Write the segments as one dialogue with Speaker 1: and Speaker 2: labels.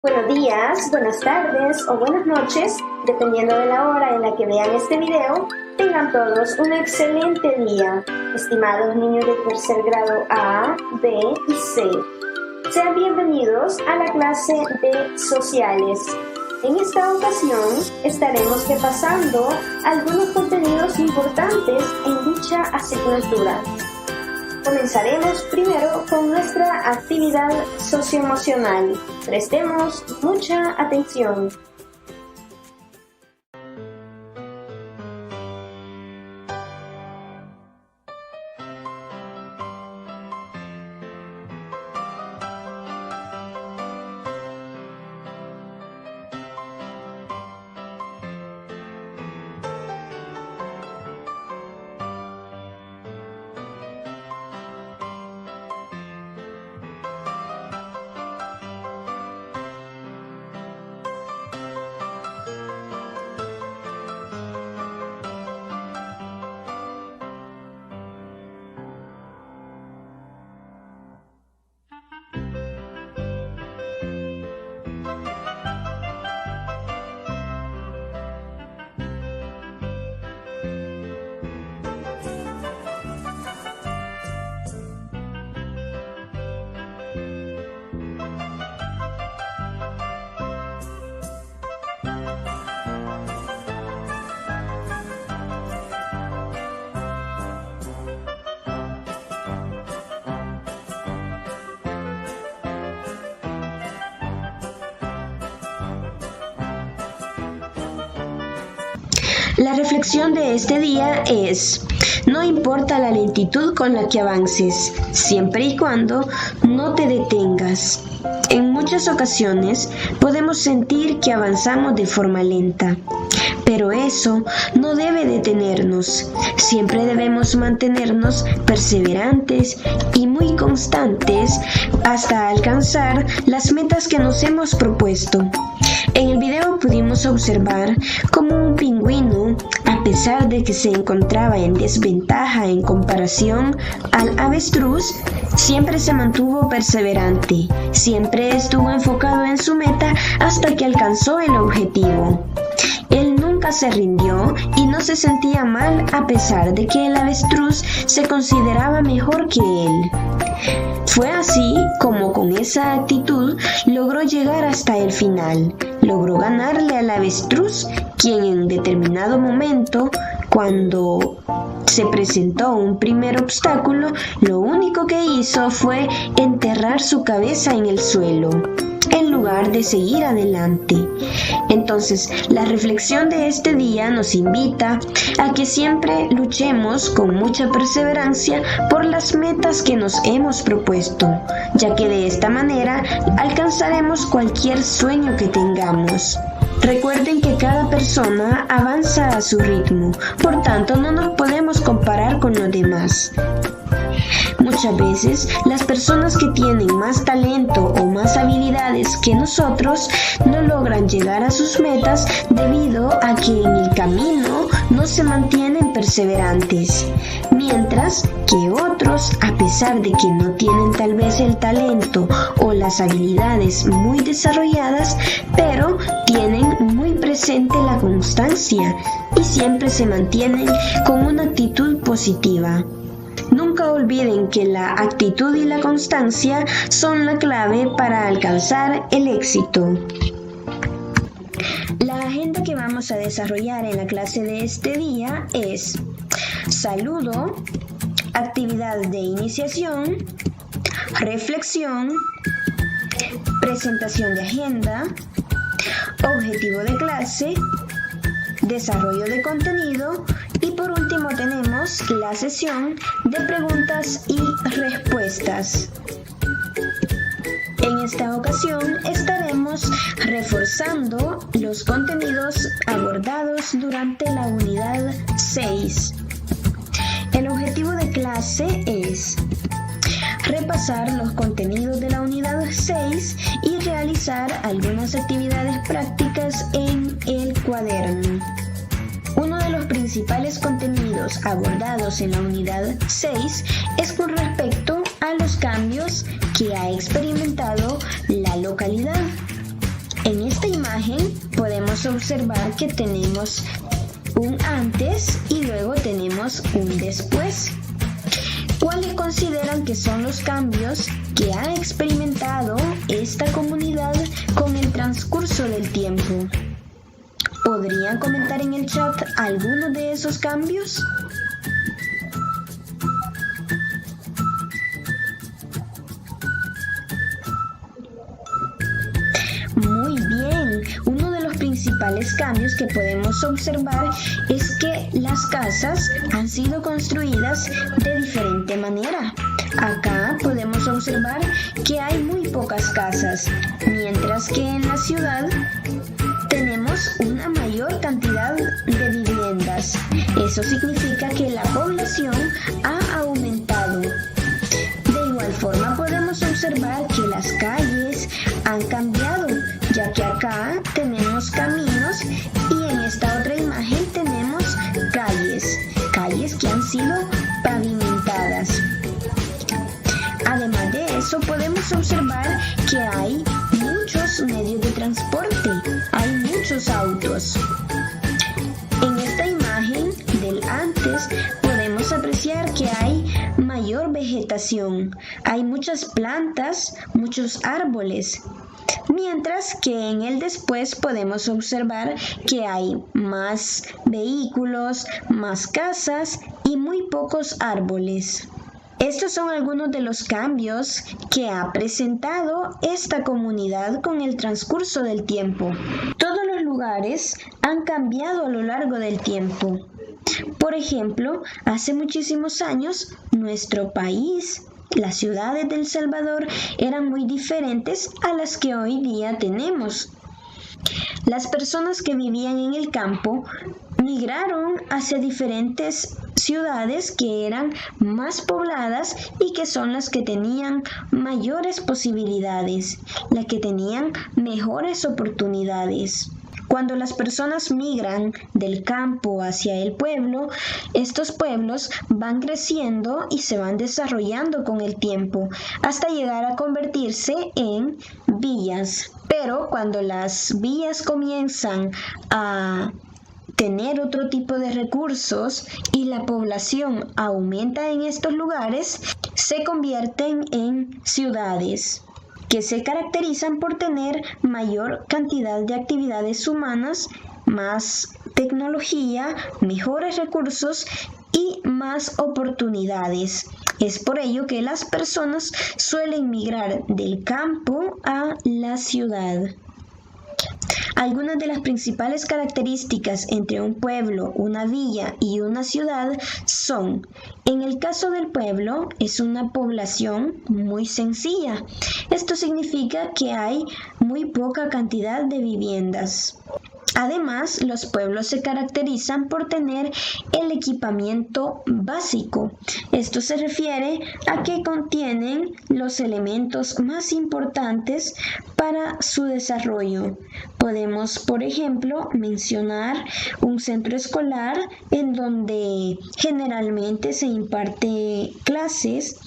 Speaker 1: Buenos días, buenas tardes o buenas noches, dependiendo de la hora en la que vean este video. Tengan todos un excelente día, estimados niños de tercer grado A, B y C. Sean bienvenidos a la clase de Sociales. En esta ocasión estaremos repasando algunos contenidos importantes en dicha asignatura. Comenzaremos primero con nuestra actividad socioemocional. Prestemos mucha atención.
Speaker 2: La reflexión de este día es: no importa la lentitud con la que avances, siempre y cuando no te detengas. En muchas ocasiones podemos sentir que avanzamos de forma lenta, pero eso no debe detenernos. Siempre debemos mantenernos perseverantes y muy constantes hasta alcanzar las metas que nos hemos propuesto. En el video pudimos observar cómo un pingüino, a pesar de que se encontraba en desventaja en comparación al avestruz, siempre se mantuvo perseverante, siempre estuvo enfocado en su meta hasta que alcanzó el objetivo. Él nunca se rindió y no se sentía mal a pesar de que el avestruz se consideraba mejor que él. Fue así como con esa actitud logró llegar hasta el final. Logró ganarle al avestruz, quien en determinado momento, cuando se presentó un primer obstáculo, lo único que hizo fue enterrar su cabeza en el suelo, en lugar de seguir adelante. Entonces, la reflexión de este día nos invita a que siempre luchemos con mucha perseverancia por las metas que nos hemos propuesto, ya que de esta manera alcanzaremos cualquier sueño que tengamos. Recuerden que cada persona avanza a su ritmo, por tanto no nos podemos comparar con los demás. Muchas veces las personas que tienen más talento o más habilidades que nosotros no logran llegar a sus metas debido a que en el camino no se mantienen perseverantes, mientras que otros, a pesar de que no tienen tal vez el talento o las habilidades muy desarrolladas, pero tienen muy presente la constancia y siempre se mantienen con una actitud positiva. Nunca olviden que la actitud y la constancia son la clave para alcanzar el éxito. La agenda que vamos a desarrollar en la clase de este día es saludo, actividad de iniciación, reflexión, presentación de agenda, objetivo de clase, desarrollo de contenido y por último tenemos la sesión de preguntas y respuestas. En esta ocasión estaremos reforzando los contenidos abordados durante la unidad 6. El objetivo de clase es repasar los contenidos de la unidad 6 y realizar algunas actividades prácticas en el cuaderno. Uno de los principales contenidos abordados en la unidad 6 es con respecto a los cambios que ha experimentado la localidad. imagen podemos observar que tenemos un antes y luego tenemos un después. ¿Cuáles consideran que son los cambios que ha experimentado esta comunidad con el transcurso del tiempo? ¿Podrían comentar en el chat algunos de esos cambios? Muy bien, uno de los principales cambios que podemos observar es que las casas han sido construidas de diferente manera. Acá podemos observar que hay muy pocas casas, mientras que en la ciudad tenemos una mayor cantidad de viviendas. Eso significa que la población ha aumentado. De igual forma podemos observar que las calles han cambiado, ya que acá tenemos caminos y en esta otra imagen tenemos calles que han sido pavimentadas. Además de eso, podemos observar que hay muchos medios de transporte, hay muchos autos. En esta imagen del antes podemos apreciar que hay mayor vegetación, hay muchas plantas, muchos árboles. Mientras que en el después podemos observar que hay más vehículos, más casas y muy pocos árboles. Estos son algunos de los cambios que ha presentado esta comunidad con el transcurso del tiempo. Todos los lugares han cambiado a lo largo del tiempo. Por ejemplo, hace muchísimos años, nuestro país, las ciudades de El Salvador, eran muy diferentes a las que hoy día tenemos. Las personas que vivían en el campo migraron hacia diferentes ciudades que eran más pobladas y que son las que tenían mayores posibilidades, las que tenían mejores oportunidades. Cuando las personas migran del campo hacia el pueblo, estos pueblos van creciendo y se van desarrollando con el tiempo hasta llegar a convertirse en villas. Pero cuando las villas comienzan a tener otro tipo de recursos y la población aumenta en estos lugares, se convierten en ciudades, que se caracterizan por tener mayor cantidad de actividades humanas, más tecnología, mejores recursos y más oportunidades. Es por ello que las personas suelen migrar del campo a la ciudad. Algunas de las principales características entre un pueblo, una villa y una ciudad son: en el caso del pueblo, es una población muy sencilla. Esto significa que hay muy poca cantidad de viviendas. Además, los pueblos se caracterizan por tener el equipamiento básico. Esto se refiere a que contienen los elementos más importantes para su desarrollo. Podemos, por ejemplo, mencionar un centro escolar en donde generalmente se imparte clases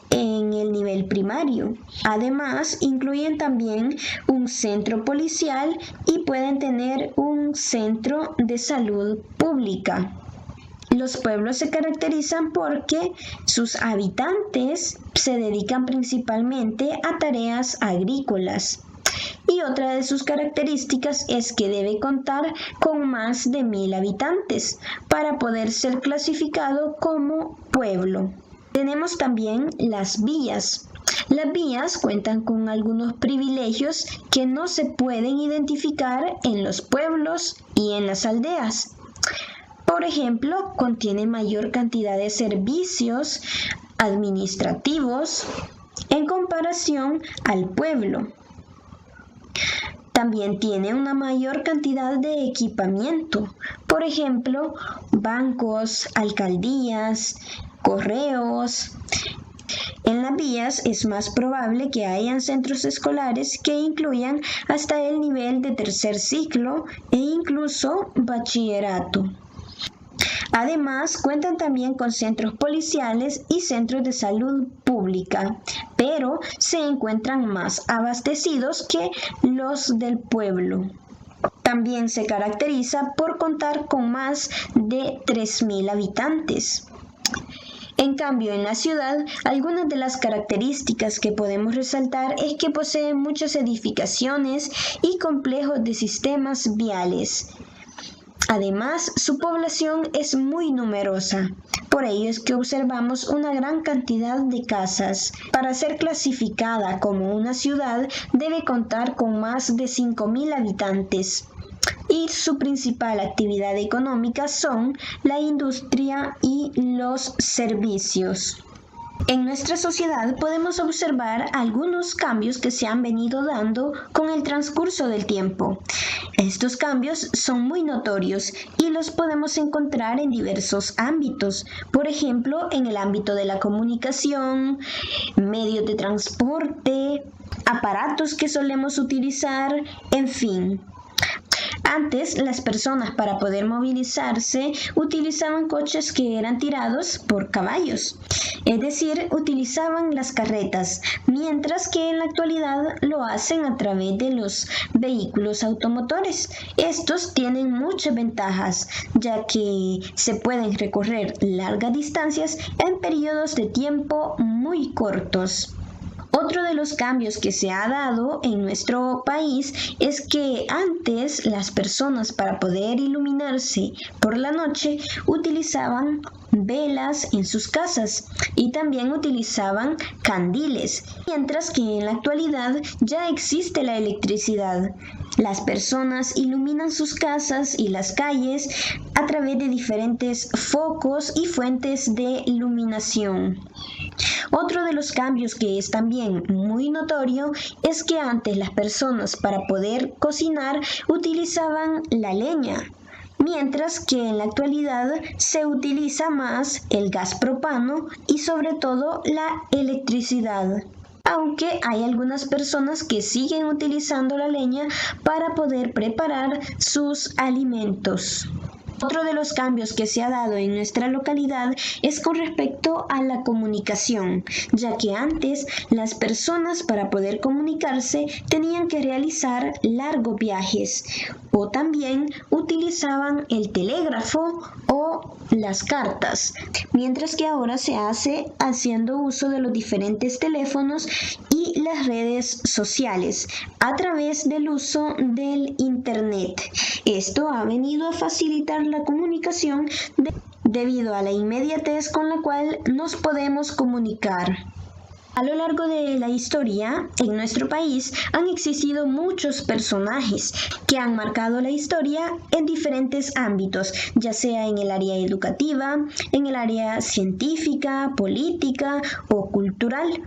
Speaker 2: en el nivel primario. Además, incluyen también un centro policial y pueden tener un centro de salud pública. Los pueblos se caracterizan porque sus habitantes se dedican principalmente a tareas agrícolas. Y otra de sus características es que debe contar con más de 1000 habitantes para poder ser clasificado como pueblo. Tenemos también las villas. Las villas cuentan con algunos privilegios que no se pueden identificar en los pueblos y en las aldeas. Por ejemplo, contiene mayor cantidad de servicios administrativos en comparación al pueblo. También tiene una mayor cantidad de equipamiento. Por ejemplo, bancos, alcaldías, correos. En las villas es más probable que hayan centros escolares que incluyan hasta el nivel de 3er ciclo e incluso bachillerato. Además, cuentan también con centros policiales y centros de salud pública, pero se encuentran más abastecidos que los del pueblo. También se caracteriza por contar con más de 3.000 habitantes. En cambio, en la ciudad, algunas de las características que podemos resaltar es que posee muchas edificaciones y complejos de sistemas viales. Además, su población es muy numerosa. Por ello es que observamos una gran cantidad de casas. Para ser clasificada como una ciudad, debe contar con más de 5.000 habitantes. Y su principal actividad económica son la industria y los servicios. En nuestra sociedad podemos observar algunos cambios que se han venido dando con el transcurso del tiempo. Estos cambios son muy notorios y los podemos encontrar en diversos ámbitos, por ejemplo, en el ámbito de la comunicación, medios de transporte, aparatos que solemos utilizar, en fin. Antes, las personas para poder movilizarse utilizaban coches que eran tirados por caballos, es decir, utilizaban las carretas, mientras que en la actualidad lo hacen a través de los vehículos automotores. Estos tienen muchas ventajas, ya que se pueden recorrer largas distancias en periodos de tiempo muy cortos. Otro de los cambios que se ha dado en nuestro país es que antes las personas para poder iluminarse por la noche utilizaban velas en sus casas y también utilizaban candiles, mientras que en la actualidad ya existe la electricidad. Las personas iluminan sus casas y las calles a través de diferentes focos y fuentes de iluminación. Otro de los cambios que es también muy notorio es que antes las personas para poder cocinar utilizaban la leña, mientras que en la actualidad se utiliza más el gas propano y sobre todo la electricidad. Aunque hay algunas personas que siguen utilizando la leña para poder preparar sus alimentos. Otro de los cambios que se ha dado en nuestra localidad es con respecto a la comunicación, ya que antes las personas para poder comunicarse tenían que realizar largos viajes o también utilizaban el telégrafo o las cartas, mientras que ahora se hace haciendo uso de los diferentes teléfonos y las redes sociales a través del uso del Internet. Esto ha venido a facilitar la comunicación debido a la inmediatez con la cual nos podemos comunicar. A lo largo de la historia, en nuestro país han existido muchos personajes que han marcado la historia en diferentes ámbitos, ya sea en el área educativa, en el área científica, política o cultural.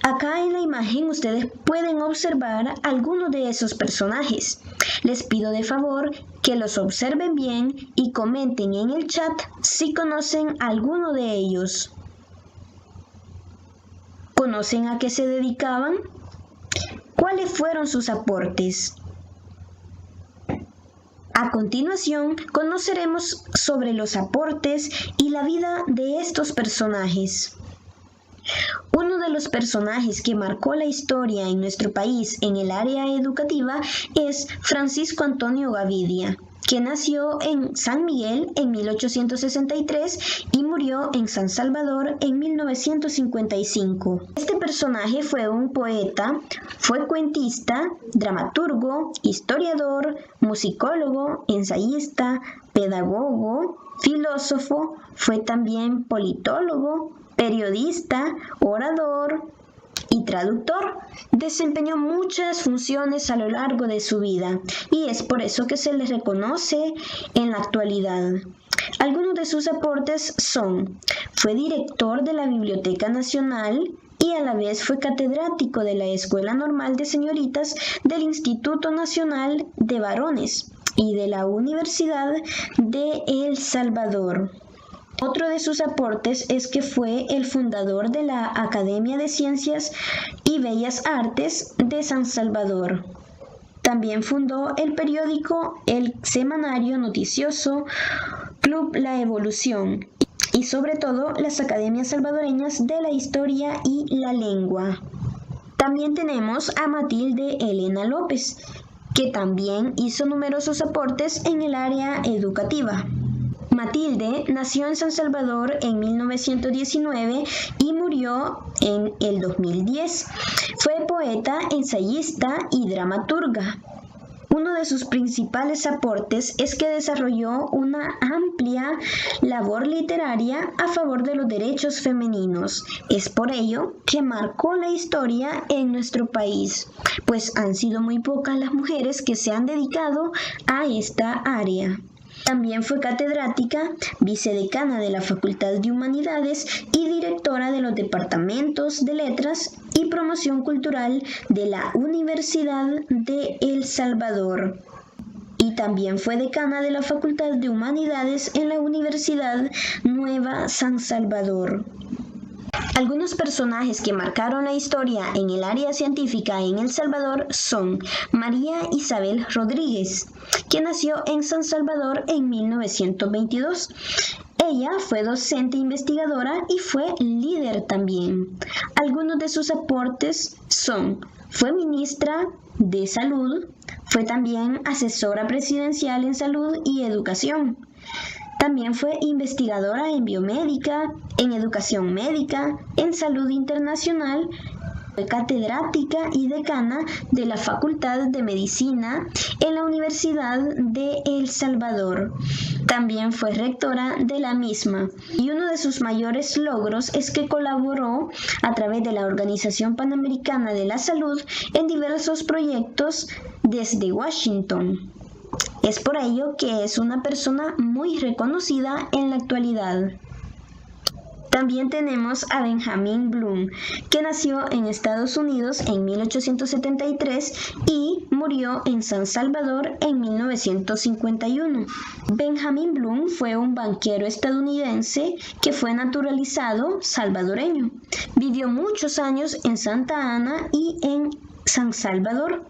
Speaker 2: Acá en la imagen ustedes pueden observar algunos de esos personajes. Les pido de favor que los observen bien y comenten en el chat si conocen alguno de ellos. ¿Conocen a qué se dedicaban? ¿Cuáles fueron sus aportes? A continuación, conoceremos sobre los aportes y la vida de estos personajes. Uno de los personajes que marcó la historia en nuestro país en el área educativa es Francisco Antonio Gavidia, que nació en San Miguel en 1863 y murió en San Salvador en 1955. Este personaje fue un poeta, fue cuentista, dramaturgo, historiador, musicólogo, ensayista, pedagogo, filósofo, fue también politólogo, periodista, orador y traductor. Desempeñó muchas funciones a lo largo de su vida y es por eso que se le reconoce en la actualidad. Algunos de sus aportes son: fue director de la Biblioteca Nacional y a la vez fue catedrático de la Escuela Normal de Señoritas del Instituto Nacional de Varones y de la Universidad de El Salvador. Otro de sus aportes es que fue el fundador de la Academia de Ciencias y Bellas Artes de San Salvador. También fundó el periódico, el semanario noticioso Club La Evolución y sobre todo las Academias Salvadoreñas de la Historia y la Lengua. También tenemos a Matilde Elena López. que también hizo numerosos aportes en el área educativa. Matilde nació en San Salvador en 1919 y murió en el 2010. Fue poeta, ensayista y dramaturga. Uno de sus principales aportes es que desarrolló una amplia labor literaria a favor de los derechos femeninos. Es por ello que marcó la historia en nuestro país, pues han sido muy pocas las mujeres que se han dedicado a esta área. También fue catedrática, vicedecana de la Facultad de Humanidades y directora de los departamentos de Letras y Promoción Cultural de la Universidad de El Salvador. Y también fue decana de la Facultad de Humanidades en la Universidad Nueva San Salvador. Algunos personajes que marcaron la historia en el área científica en El Salvador son María Isabel Rodríguez, que nació en San Salvador en 1922. Ella fue docente investigadora y fue líder también. Algunos de sus aportes fue ministra de Salud, fue también asesora presidencial en Salud y Educación. También fue investigadora en biomédica, en educación médica, en salud internacional. Fue catedrática y decana de la Facultad de Medicina en la Universidad de El Salvador. También fue rectora de la misma. Y uno de sus mayores logros es que colaboró a través de la Organización Panamericana de la Salud en diversos proyectos desde Washington. Es por ello que es una persona muy reconocida en la actualidad. También tenemos a Benjamin Bloom, que nació en Estados Unidos en 1873 y murió en San Salvador en 1951. Benjamin Bloom fue un banquero estadounidense que fue naturalizado salvadoreño. Vivió muchos años en Santa Ana y en San Salvador.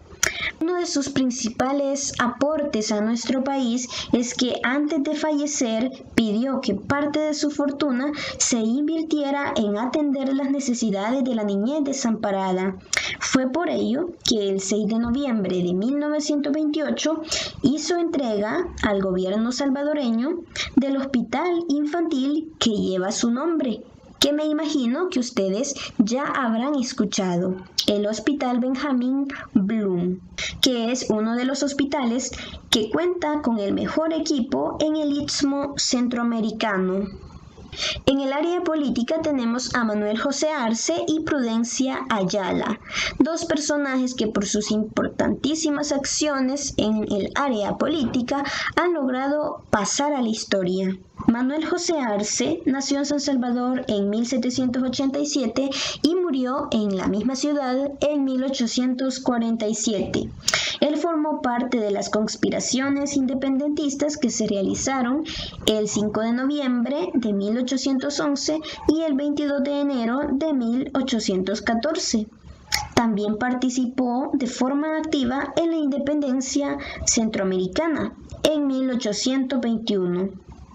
Speaker 2: Uno de sus principales aportes a nuestro país es que antes de fallecer pidió que parte de su fortuna se invirtiera en atender las necesidades de la niñez desamparada. Fue por ello que el 6 de noviembre de 1928 hizo entrega al gobierno salvadoreño del hospital infantil que lleva su nombre, que me imagino que ustedes ya habrán escuchado, el Hospital Benjamin Bloom, que es uno de los hospitales que cuenta con el mejor equipo en el Istmo Centroamericano. En el área política tenemos a Manuel José Arce y Prudencia Ayala, dos personajes que por sus importantísimas acciones en el área política han logrado pasar a la historia. Manuel José Arce nació en San Salvador en 1787 y murió en la misma ciudad en 1847. Él formó parte de las conspiraciones independentistas que se realizaron el 5 de noviembre de 1811 y el 22 de enero de 1814. También participó de forma activa en la independencia centroamericana en 1821.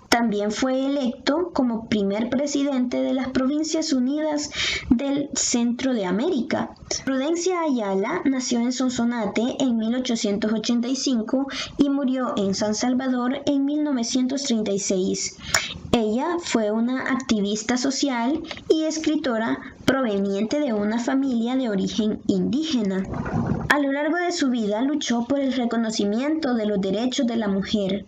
Speaker 2: También fue electo como primer presidente de las Provincias Unidas del Centro de América. Prudencia Ayala nació en Sonsonate en 1885 y murió en San Salvador en 1936. Ella fue una activista social y escritora proveniente de una familia de origen indígena. A lo largo de su vida luchó por el reconocimiento de los derechos de la mujer.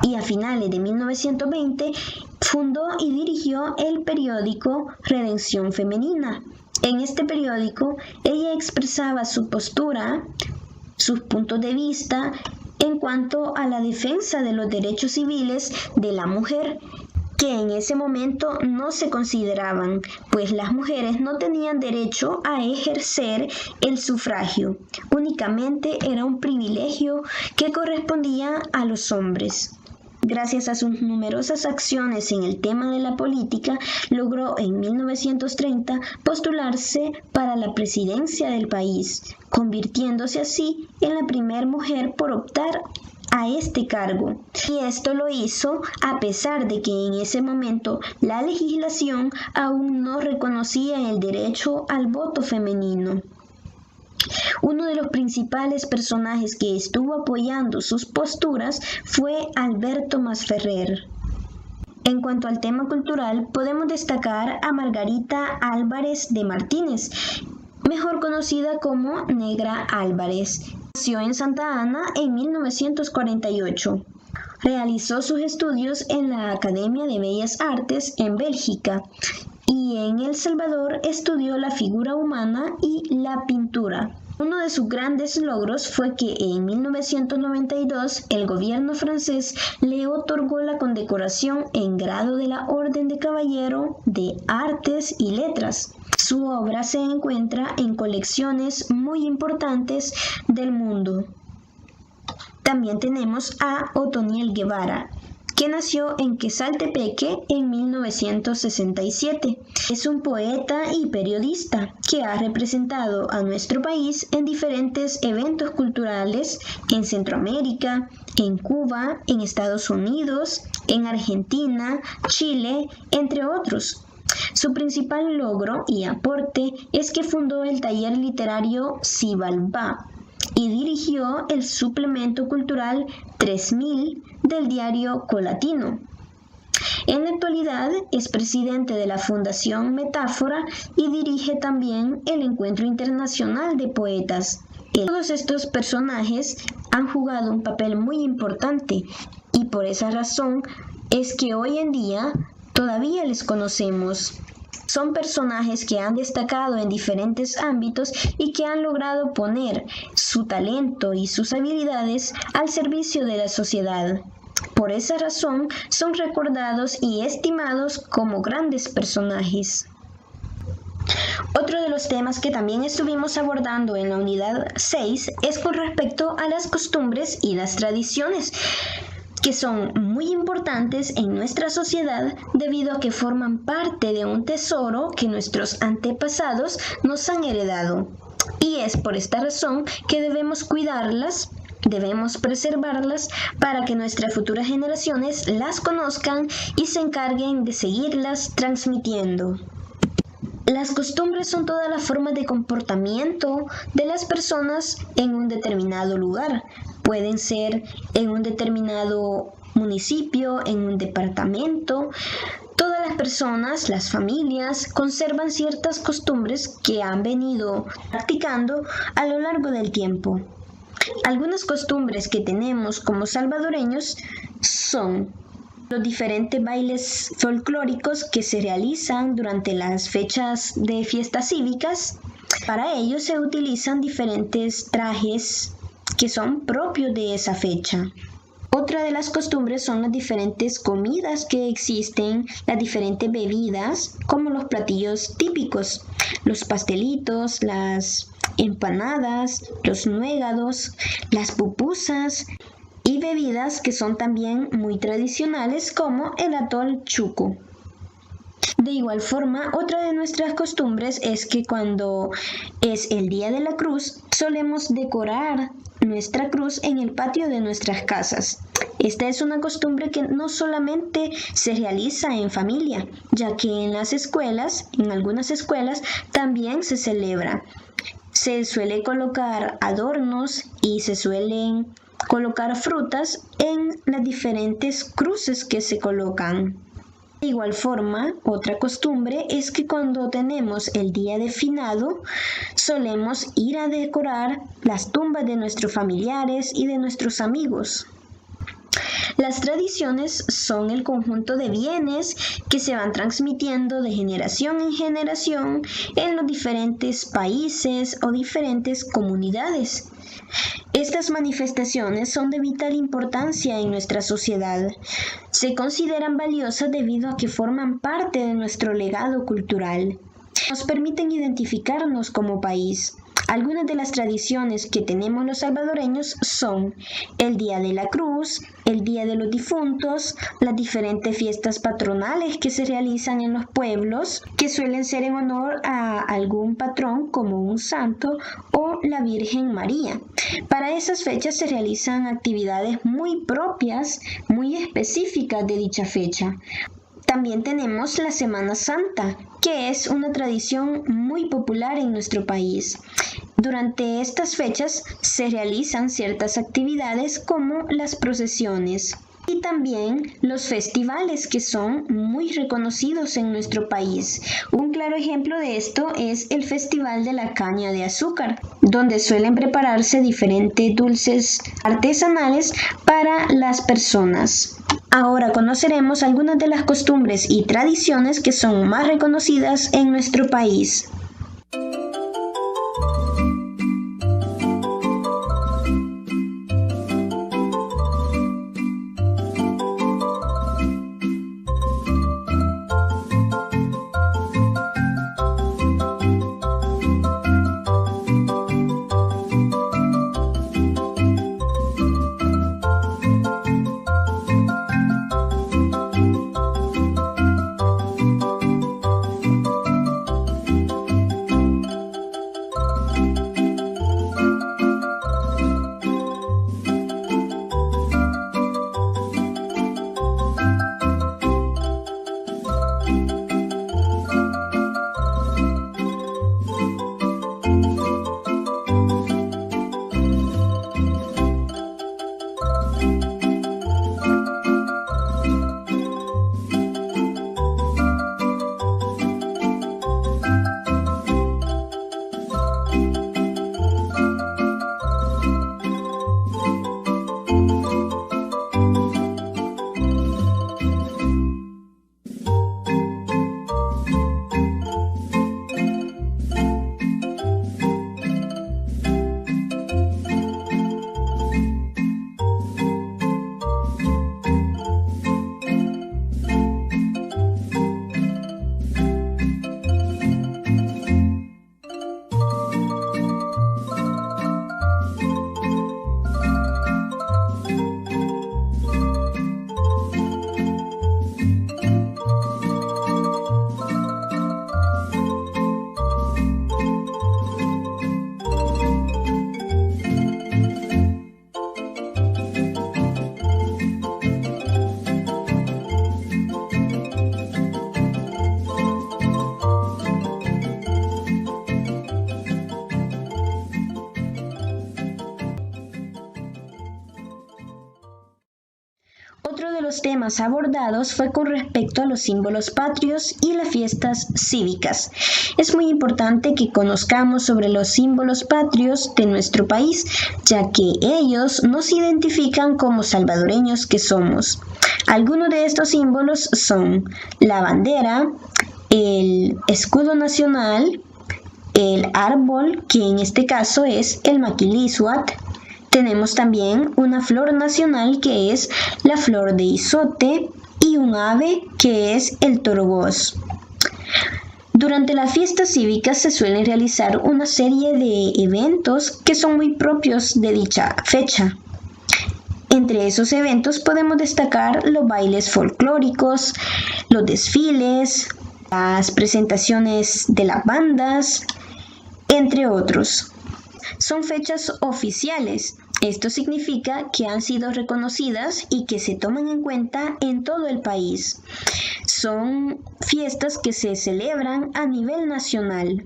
Speaker 2: Y a finales de 1920 fundó y dirigió el periódico Redención Femenina. En este periódico ella expresaba su postura, sus puntos de vista en cuanto a la defensa de los derechos civiles de la mujer, que en ese momento no se consideraban, pues las mujeres no tenían derecho a ejercer el sufragio. Únicamente era un privilegio que correspondía a los hombres. Gracias a sus numerosas acciones en el tema de la política, logró en 1930 postularse para la presidencia del país, convirtiéndose así en la primera mujer por optar a este cargo. Y esto lo hizo a pesar de que en ese momento la legislación aún no reconocía el derecho al voto femenino. Uno de los principales personajes que estuvo apoyando sus posturas fue Alberto Masferrer. En cuanto al tema cultural, podemos destacar a Margarita Álvarez de Martínez, mejor conocida como Negra Álvarez. Nació en Santa Ana en 1948. Realizó sus estudios en la Academia de Bellas Artes en Bélgica y en El Salvador estudió la figura humana y la pintura. Uno de sus grandes logros fue que en 1992 el gobierno francés le otorgó la condecoración en grado de la Orden de Caballero de Artes y Letras. Su obra se encuentra en colecciones muy importantes del mundo. También tenemos a Otoniel Guevara, que nació en Quesaltepeque en 1967. Es un poeta y periodista que ha representado a nuestro país en diferentes eventos culturales en Centroamérica, en Cuba, en Estados Unidos, en Argentina, Chile, entre otros. Su principal logro y aporte es que fundó el taller literario Xibalbá y dirigió el suplemento cultural 3000 del diario Colatino. En la actualidad es presidente de la Fundación Metáfora y dirige también el Encuentro Internacional de Poetas. Todos estos personajes han jugado un papel muy importante y por esa razón es que hoy en día todavía les conocemos. Son personajes que han destacado en diferentes ámbitos y que han logrado poner su talento y sus habilidades al servicio de la sociedad. Por esa razón, son recordados y estimados como grandes personajes. Otro de los temas que también estuvimos abordando en la unidad 6 es con respecto a las costumbres y las tradiciones, que son muy importantes en nuestra sociedad debido a que forman parte de un tesoro que nuestros antepasados nos han heredado. Y es por esta razón que debemos cuidarlas, debemos preservarlas para que nuestras futuras generaciones las conozcan y se encarguen de seguirlas transmitiendo. Las costumbres son todas las formas de comportamiento de las personas en un determinado lugar. Pueden ser en un determinado municipio, en un departamento. Todas las personas, las familias, conservan ciertas costumbres que han venido practicando a lo largo del tiempo. Algunas costumbres que tenemos como salvadoreños son los diferentes bailes folclóricos que se realizan durante las fechas de fiestas cívicas. Para ello se utilizan diferentes trajes que son propios de esa fecha. Otra de las costumbres son las diferentes comidas que existen, las diferentes bebidas, como los platillos típicos, los pastelitos, las empanadas, los nuegados, las pupusas y bebidas que son también muy tradicionales como el atol chuco. De igual forma, otra de nuestras costumbres es que cuando es el Día de la Cruz, solemos decorar nuestra cruz en el patio de nuestras casas. Esta es una costumbre que no solamente se realiza en familia, ya que en las escuelas, en algunas escuelas, también se celebra. Se suele colocar adornos y se suelen colocar frutas en las diferentes cruces que se colocan. De igual forma, otra costumbre es que cuando tenemos el día de finado, solemos ir a decorar las tumbas de nuestros familiares y de nuestros amigos. Las tradiciones son el conjunto de bienes que se van transmitiendo de generación en generación en los diferentes países o diferentes comunidades. Estas manifestaciones son de vital importancia en nuestra sociedad. Se consideran valiosas debido a que forman parte de nuestro legado cultural. Nos permiten identificarnos como país. Algunas de las tradiciones que tenemos los salvadoreños son el Día de la Cruz, el Día de los Difuntos, las diferentes fiestas patronales que se realizan en los pueblos, que suelen ser en honor a algún patrón como un santo o la Virgen María. Para esas fechas se realizan actividades muy propias, muy específicas de dicha fecha. También tenemos la Semana Santa, que es una tradición muy popular en nuestro país. Durante estas fechas se realizan ciertas actividades como las procesiones y también los festivales que son muy reconocidos en nuestro país. Un claro ejemplo de esto es el Festival de la Caña de Azúcar, donde suelen prepararse diferentes dulces artesanales para las personas. Ahora conoceremos algunas de las costumbres y tradiciones que son más reconocidas en nuestro país. Otro de los temas abordados fue con respecto a los símbolos patrios y las fiestas cívicas. Es muy importante que conozcamos sobre los símbolos patrios de nuestro país, ya que ellos nos identifican como salvadoreños que somos. Algunos de estos símbolos son la bandera, el escudo nacional, el árbol, que en este caso es el maquilisuat. Tenemos también una flor nacional que es la flor de izote y un ave que es el torogós. Durante las fiestas cívicas se suelen realizar una serie de eventos que son muy propios de dicha fecha. Entre esos eventos podemos destacar los bailes folclóricos, los desfiles, las presentaciones de las bandas, entre otros. Son fechas oficiales. Esto significa que han sido reconocidas y que se toman en cuenta en todo el país. Son fiestas que se celebran a nivel nacional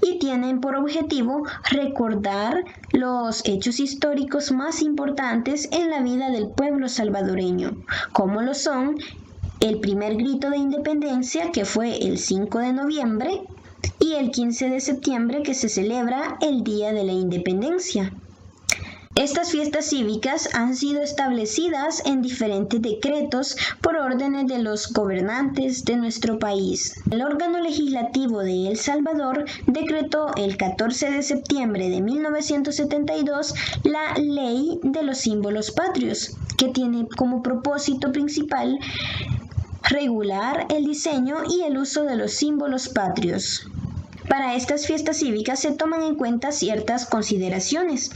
Speaker 2: y tienen por objetivo recordar los hechos históricos más importantes en la vida del pueblo salvadoreño, como lo son el primer grito de independencia, que fue el 5 de noviembre, y el 15 de septiembre, que se celebra el Día de la Independencia. Estas fiestas cívicas han sido establecidas en diferentes decretos por órdenes de los gobernantes de nuestro país. El órgano legislativo de El Salvador decretó el 14 de septiembre de 1972 la Ley de los Símbolos Patrios, que tiene como propósito principal regular el diseño y el uso de los símbolos patrios. Para estas fiestas cívicas se toman en cuenta ciertas consideraciones.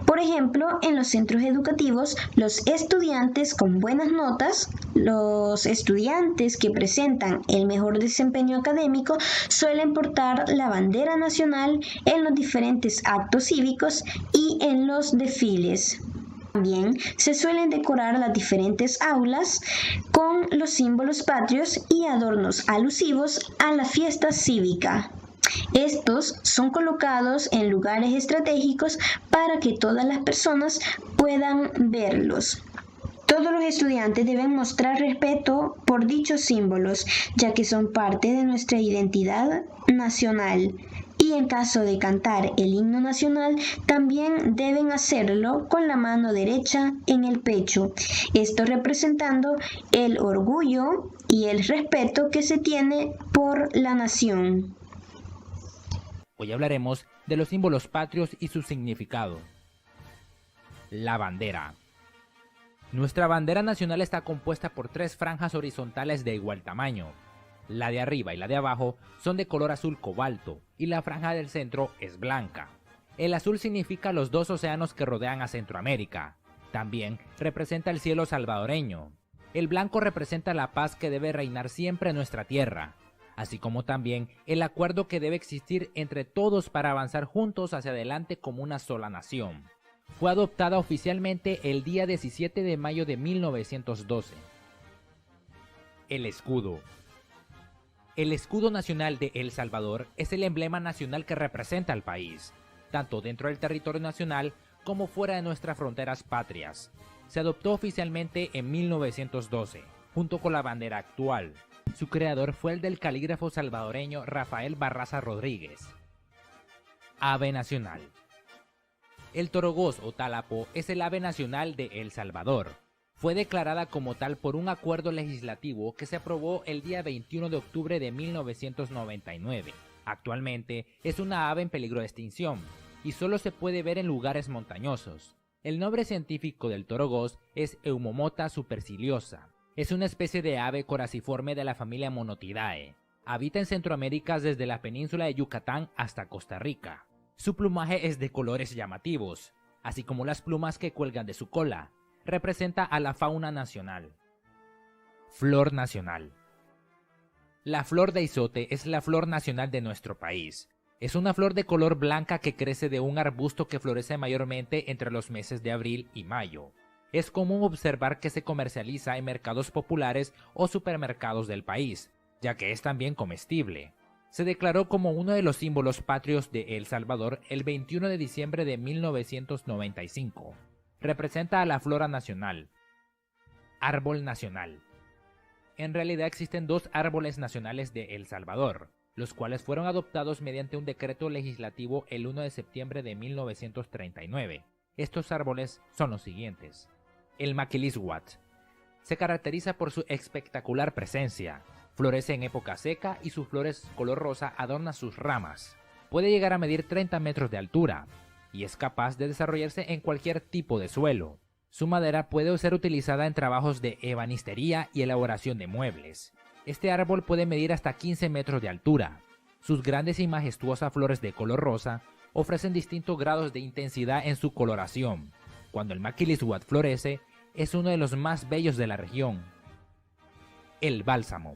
Speaker 2: Por ejemplo, en los centros educativos, los estudiantes con buenas notas, los estudiantes que presentan el mejor desempeño académico, suelen portar la bandera nacional en los diferentes actos cívicos y en los desfiles. También se suelen decorar las diferentes aulas con los símbolos patrios y adornos alusivos a la fiesta cívica. Estos son colocados en lugares estratégicos para que todas las personas puedan verlos. Todos los estudiantes deben mostrar respeto por dichos símbolos, ya que son parte de nuestra identidad nacional. Y en caso de cantar el himno nacional, también deben hacerlo con la mano derecha en el pecho, esto representando el orgullo y el respeto que se tiene por la nación.
Speaker 3: Hoy hablaremos de los símbolos patrios y su significado. La bandera. Nuestra bandera nacional está compuesta por 3 franjas horizontales de igual tamaño. La de arriba y la de abajo son de color azul cobalto y la franja del centro es blanca. El azul significa los 2 océanos que rodean a Centroamérica. También representa el cielo salvadoreño. El blanco representa la paz que debe reinar siempre en nuestra tierra, así como también el acuerdo que debe existir entre todos para avanzar juntos hacia adelante como una sola nación. Fue adoptada oficialmente el día 17 de mayo de 1912. El escudo. El escudo nacional de El Salvador es el emblema nacional que representa al país, tanto dentro del territorio nacional como fuera de nuestras fronteras patrias. Se adoptó oficialmente en 1912, junto con la bandera actual. Su creador fue el del calígrafo salvadoreño Rafael Barraza Rodríguez. Ave nacional. El torogoz o talapo es el ave nacional de El Salvador. Fue declarada como tal por un acuerdo legislativo que se aprobó el día 21 de octubre de 1999. Actualmente es una ave en peligro de extinción y solo se puede ver en lugares montañosos. El nombre científico del torogoz es Eumomota superciliosa. Es una especie de ave coraciforme de la familia Monotidae. Habita en Centroamérica desde la península de Yucatán hasta Costa Rica. Su plumaje es de colores llamativos, así como las plumas que cuelgan de su cola. Representa a la fauna nacional. Flor nacional. La flor de izote es la flor nacional de nuestro país. Es una flor de color blanca que crece de un arbusto que florece mayormente entre los meses de abril y mayo. Es común observar que se comercializa en mercados populares o supermercados del país, ya que es también comestible. Se declaró como uno de los símbolos patrios de El Salvador el 21 de diciembre de 1995. Representa a la flora nacional. Árbol nacional. En realidad existen 2 árboles nacionales de El Salvador, los cuales fueron adoptados mediante un decreto legislativo el 1 de septiembre de 1939. Estos árboles son los siguientes. El maquilisguat. Se caracteriza por su espectacular presencia. Florece en época seca y sus flores color rosa adornan sus ramas. Puede llegar a medir 30 metros de altura y es capaz de desarrollarse en cualquier tipo de suelo. Su madera puede ser utilizada en trabajos de ebanistería y elaboración de muebles. Este árbol puede medir hasta 15 metros de altura. Sus grandes y majestuosas flores de color rosa ofrecen distintos grados de intensidad en su coloración. Cuando el maquilisguat florece, es uno de los más bellos de la región. El bálsamo.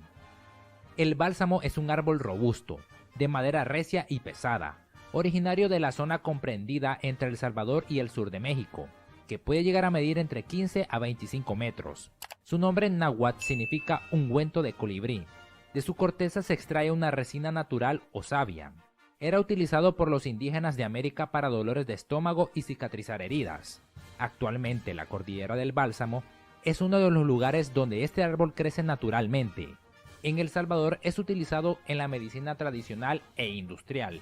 Speaker 3: El bálsamo es un árbol robusto, de madera recia y pesada, originario de la zona comprendida entre El Salvador y el sur de México, que puede llegar a medir entre 15 a 25 metros. Su nombre en náhuatl significa ungüento de colibrí. De su corteza se extrae una resina natural o savia. Era utilizado por los indígenas de América para dolores de estómago y cicatrizar heridas. Actualmente la cordillera del Bálsamo es uno de los lugares donde este árbol crece naturalmente. En El Salvador es utilizado en la medicina tradicional e industrial.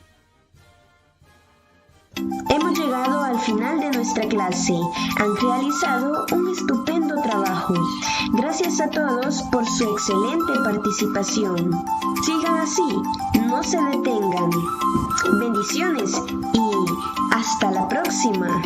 Speaker 2: Hemos llegado al final de nuestra clase. Han realizado un estupendo trabajo. Gracias a todos por su excelente participación. Sigan así, no se detengan. Bendiciones y hasta la próxima.